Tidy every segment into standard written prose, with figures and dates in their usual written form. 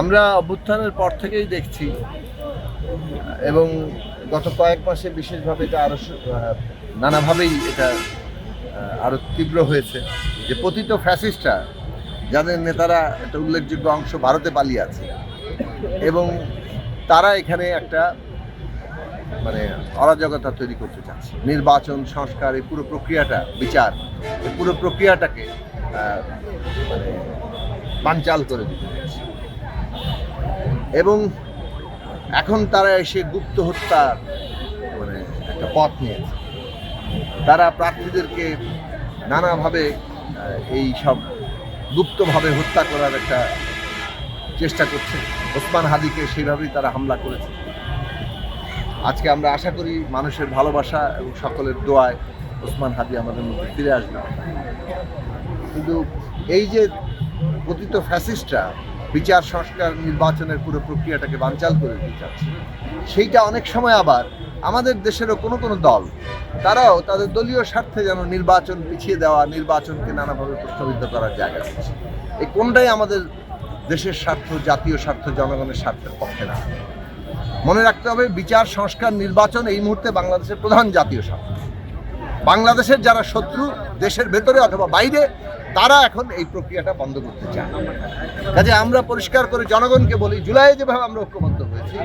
আমরা অভ্যুত্থানের পর থেকেই দেখছি এবং গত কয়েক মাসে বিশেষভাবে এটা আরো নানাভাবেই এটা আরো তীব্র হয়েছে যে পতিত ফ্যাসিস্টরা, যাদের নেতারা একটা উল্লেখযোগ্য অংশ ভারতে পালিয়ে আছে এবং তারা এখানে একটা অরাজকতা তৈরি করতে চাচ্ছে। নির্বাচন, সংস্কার, এই পুরো প্রক্রিয়াটা, বিচার, এই পুরো প্রক্রিয়াটাকে বানচাল করে দিতে চাচ্ছে এবং এখন তারা এসে গুপ্ত হত্যার একটা পথ নিয়েছে। তারা প্রার্থীদেরকে নানাভাবে এই সব গুপ্তভাবে হত্যা করার একটা চেষ্টা করছে। ওসমান হাদিকে সেইভাবেই তারা হামলা করেছে। আজকে আমরা আশা করি মানুষের ভালোবাসা এবং সকলের দোয়ায় ওসমান হাদি আমাদের মধ্যে ফিরে আসবে। কিন্তু এই যে পতিত ফ্যাসিস্টরা বিচার, সংস্কার, নির্বাচনের পুরো প্রক্রিয়াটাকে বানচাল করে দিতে চাচ্ছে, সেইটা অনেক সময় আবার আমাদের দেশেরও কোনো কোনো দল, তারাও তাদের দলীয় স্বার্থে যেন নির্বাচন পিছিয়ে দেওয়া, নির্বাচনকে নানাভাবে প্রশ্নবিদ্ধ করার জায়গা আছে। এই কোনটাই আমাদের দেশের স্বার্থ, জাতীয় স্বার্থ, জনগণের স্বার্থের পক্ষে না। মনে রাখতে হবে, বিচার, সংস্কার, নির্বাচন এই মুহূর্তে বাংলাদেশের প্রধান জাতীয় স্বার্থ। বাংলাদেশের যারা শত্রু দেশের ভেতরে অথবা বাইরে, তারা এখন এই প্রক্রিয়াটা বন্ধ করতে চায়। কাজে আমরা পরিষ্কার করে জনগণকে বলি, জুলাইয়ে যেভাবে আমরা ঐক্যবদ্ধ হয়েছি,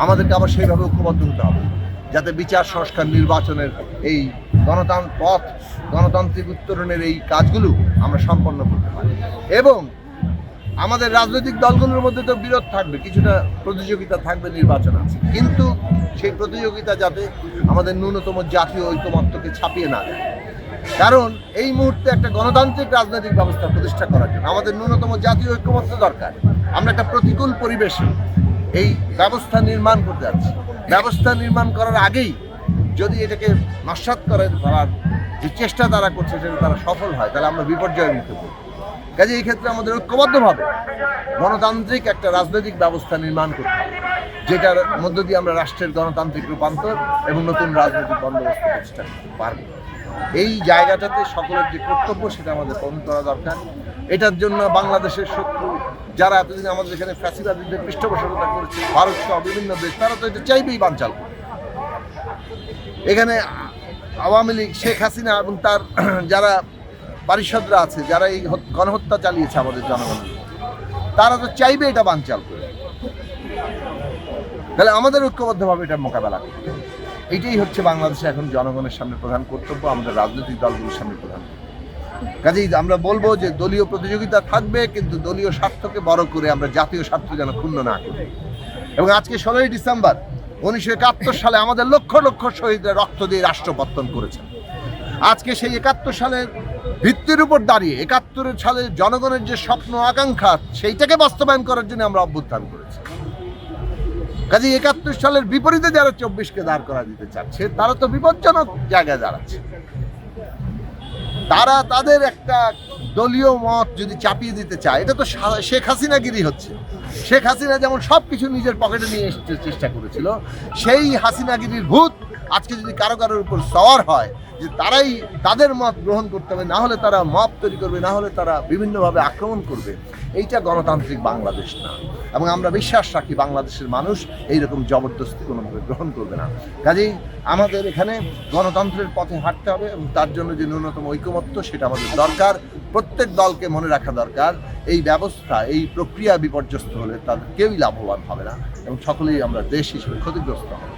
আমাদেরকে আবার সেইভাবে ঐক্যবদ্ধ হতে হবে, যাতে বিচার, সংস্কার, নির্বাচনের এই গণতান্ত্রিক উত্তরণের এই কাজগুলো আমরা সম্পন্ন করতে পারি। এবং আমাদের রাজনৈতিক দলগুলোর মধ্যে তো বিরোধ থাকবে, কিছুটা প্রতিযোগিতা থাকবে, নির্বাচন আছে, কিন্তু সেই প্রতিযোগিতা যাতে আমাদের ন্যূনতম জাতীয় ঐকমত্যকে ছাপিয়ে না যায়। কারণ এই মুহূর্তে একটা গণতান্ত্রিক রাজনৈতিক ব্যবস্থা প্রতিষ্ঠা করার জন্য আমাদের ন্যূনতম জাতীয় ঐকমত্য দরকার। আমরা একটা প্রতিকূল পরিবেশে এই ব্যবস্থা নির্মাণ করতে যাচ্ছি। ব্যবস্থা নির্মাণ করার আগেই যদি এটাকে নস্যাৎ করার যে চেষ্টা তারা করছে সেটা তারা সফল হয়, তাহলে আমরা বিপর্যয়ের মুখে পড়ব। কাজে এই ক্ষেত্রে আমাদের ঐক্যবদ্ধভাবে গণতান্ত্রিক একটা রাজনৈতিক ব্যবস্থা নির্মাণ করতে হবে, যেটার মধ্য দিয়ে আমরা রাষ্ট্রের গণতান্ত্রিক রূপান্তর এবং নতুন রাজনৈতিক বন্দোবস্ত প্রতিষ্ঠা করতে পারব। এই জায়গাটাতে সকলের যে কর্তব্য, সেটা আমাদের পালন করা দরকার। এটার জন্য বাংলাদেশের শত্রু যারা এতদিন আমাদের এখানে ফ্যাসিবাদীদের পৃষ্ঠপোষকতা করেছে, ভারত সহ বিভিন্ন দেশ, তারা তো এটা চাইবেই বানচাল করবে। এখানে আওয়ামী লীগ, শেখ হাসিনা এবং তার যারা পারিষদরা আছে, যারা এই গণহত্যা চালিয়েছে আমাদের জনগণের, তারা তো চাইবে এটা বানচাল করে। তাহলে আমাদের ঐক্যবদ্ধভাবে এটা মোকাবেলা করতে হবে। এইটাই হচ্ছে বাংলাদেশে এখন জনগণের সামনে প্রধান কর্তব্য, আমাদের রাজনৈতিক দলগুলোর সামনে প্রধান কর্তব্য। কাজেই আমরা বলবো যে দলীয় প্রতিযোগিতা থাকবে, কিন্তু দলীয় স্বার্থকে বড় করে আমরা জাতীয় স্বার্থ যেন ক্ষুণ্ণ না করি। এবং আজকে 16ই ডিসেম্বর 1971 সালে আমাদের লক্ষ লক্ষ শহীদরা রক্ত দিয়ে রাষ্ট্র পত্তন করেছেন। আজকে সেই 71 সালের ভিত্তির উপর দাঁড়িয়ে 71 সালে জনগণের যে স্বপ্ন, আকাঙ্ক্ষা, সেইটাকে বাস্তবায়ন করার জন্য আমরা অভ্যুত্থান করেছি। কাজে 71 সালের বিপরীতে যারা 24কে দাঁড় করা দিতে চাচ্ছে, তারা তো বিপজ্জনক জায়গায় দাঁড়াচ্ছে। তারা তাদের একটা দলীয় মত যদি চাপিয়ে দিতে চায়, এটা তো শেখ হাসিনাগিরি হচ্ছে। শেখ হাসিনা যেমন সব কিছু নিজের পকেটে নিয়ে আসতে চেষ্টা করেছিল, সেই হাসিনাগিরির ভূত আজকে যদি কারো কারোর উপর সওয়ার হয় যে তারাই তাদের মত গ্রহণ করতে হবে, না হলে তারা মব তৈরি করবে, না হলে তারা বিভিন্নভাবে আক্রমণ করবে, এইটা গণতান্ত্রিক বাংলাদেশ না। এবং আমরা বিশ্বাস রাখি বাংলাদেশের মানুষ এইরকম জবরদস্তি কোনোভাবে গ্রহণ করবে না। কাজেই আমাদের এখানে গণতন্ত্রের পথে হাঁটতে হবে এবং তার জন্য যে ন্যূনতম ঐকমত্য, সেটা আমাদের দরকার। প্রত্যেক দলকে মনে রাখা দরকার, এই ব্যবস্থা, এই প্রক্রিয়া বিপর্যস্ত হলে তাদের কেউই লাভবান হবে না এবং সকলেই আমরা দেশ হিসেবে ক্ষতিগ্রস্ত হবে।